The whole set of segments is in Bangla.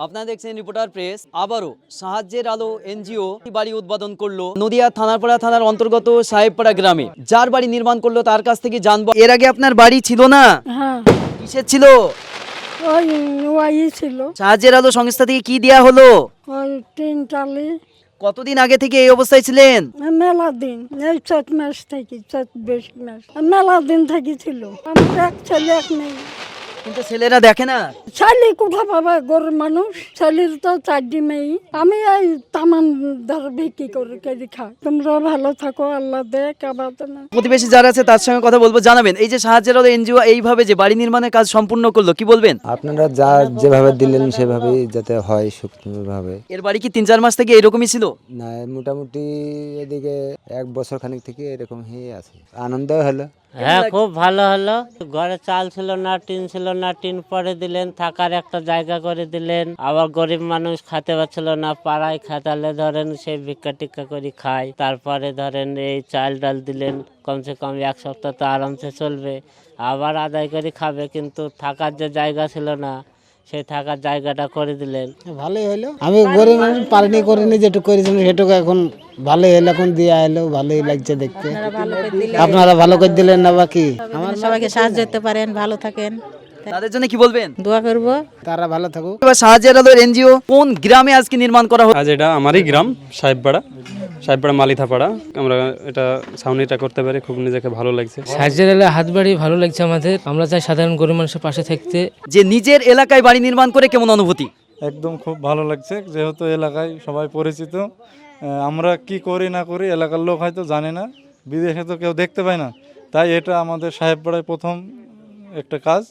আপনারা দেখছেন রিপোর্টার প্রেস। আবারও সাহায্যের আলো এনজিও বাড়ি উদ্বোধন করলো নদিয়া থানারপাড়া থানার অন্তর্গত সাহেবপাড়া গ্রামে। যার বাড়ি নির্মাণ করলো তার কাছ থেকে জানবো। এর আগে আপনার বাড়ি ছিল না? হ্যাঁ, কিসের ছিল? ওই ছিল সাহায্যের আলো সংস্থা থেকে কি দেয়া হলো? ওই 3 টালি। কতদিন আগে থেকে এই অবস্থায় ছিলেন? মেলা দিন, এই 4 মাস থেকে 4 মাস মেলা দিন থেকে ছিল। আমার এক ছেলে এক মেয়ে। কিন্তু ছেলেরা দেখে না। ছেলে কোথা পাবে, গরিব মানুষ। ছেলের তো 4টি মেয়ে। আমি এই তামান ধর বিক্রি করে খাই। তোমরা ভালো থাকো, আল্লাহ দেখ আবার না। প্রতিবেশী যারা আছে তার সঙ্গে কথা বলবো, জানাবেন এই যে সাহায্যের আলো এনজিও এইভাবে যে বাড়ি নির্মাণের কাজ সম্পূর্ণ করলো, কি বলবেন? আপনারা যা যেভাবে দিলেন সেভাবেই যাতে হয় সুন্দরভাবে। এর বাড়ি কি 3-4 মাস থেকে এরকমই ছিল? না, মোটামুটি এদিকে 1 বছর খানিক থেকে এরকম হয়ে আছে। আনন্দ হলো। হ্যাঁ, খুব ভালো হলো। ঘরে চাল ছিল না, টিন ছিল না, টিন পরে দিলেন, থাকার একটা জায়গা করে দিলেন। আবার গরিব মানুষ খেতে পারছিল না, পাড়ায় খাতালে ধরেন সেই ভিক্ষা টিক্ষা করে খায়। তারপরে ধরেন এই চাল ডাল দিলেন, কমসে কম 1 সপ্তাহ তো আরামসে চলবে। আবার আদায় করে খাবে, কিন্তু থাকার যে জায়গা ছিল না, সেই থাকার জায়গাটা করে দিলেন। ভালোই হলো। আমি গরিব মানুষ করিনি, যেটুকু করেছিলাম সেটুকু এখন ভালোই হলো। এখন দিয়ে এলো, ভালোই লাগছে দেখতে। আপনারা ভালো করে দিলেন না বাকি? আমার সবাইকে সাহায্য করতে পারেন, ভালো থাকেন, তাদের জন্য কি বলবেন? দোয়া করব তারা ভালো থাকুক। এবার সাহায্যের আলো এনজিও কোন গ্রামে আজকে নির্মাণ করা হলো? আজ এটা আমারই গ্রাম, সাহেবপাড়া মালিথাপাড়া। আমরা এটা ছাউনিটা করতে পারি, খুব নিজেকে ভালো লাগছে। সাহায্যের এলাকায় হাত বাড়ি ভালো লাগছে আমাদের। আমরা চাই সাধারণ গরিব মানুষের পাশে থাকতে। যে নিজের এলাকায় বাড়ি নির্মাণ করে কেমন অনুভূতি? একদম খুব ভালো লাগছে, যেহেতু এলাকায় সবাই পরিচিত। আমরা কি করি না করি এলাকার লোক হয়তো জানে না, বিদেশে তো কেউ দেখতে পায় না। তাই এটা আমাদের সাহেবপাড়ায় প্রথম একটা কাজ,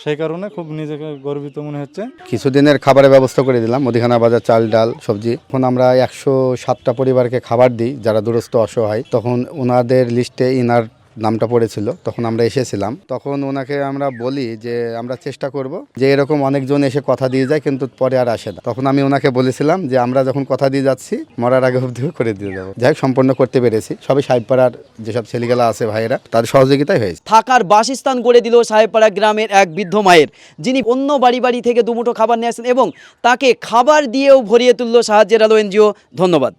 সেই কারণে খুব নিজেকে গর্বিত মনে হচ্ছে। কিছুদিনের খাবারের ব্যবস্থা করে দিলাম, মুদিখানা বাজার, চাল ডাল সবজি। এখন আমরা 107টা পরিবারকে খাবার দিই যারা দুরস্থ অসহায়। তখন ওনাদের লিস্টে ইনার নামটা পড়েছিল, তখন আমরা এসেছিলাম। তখন ওনাকে আমরা বলি যে আমরা চেষ্টা করব, যে এরকম অনেকজন এসে কথা দিয়ে যায় কিন্তু পরে আর আসে না। তখন আমি ওনাকে বলেছিলাম যে আমরা যখন কথা দিয়ে যাচ্ছি মরার আগে অবধিও করে দিয়ে যাবো। যাই হোক, সম্পন্ন করতে পেরেছি। সবাই সাহেবপাড়ার যেসব ছেলেগুলা আছে ভাইয়েরা, তাদের সহযোগিতাই হয়েছে। থাকার বাসস্থান গড়ে দিল সাহেবপাড়া গ্রামের এক বৃদ্ধ মায়ের, যিনি অন্য বাড়ি থেকে দুমুঠো খাবার নিয়ে আসেন এবং তাকে খাবার দিয়েও ভরিয়ে তুলল সাহায্যের আলো এনজিও। ধন্যবাদ।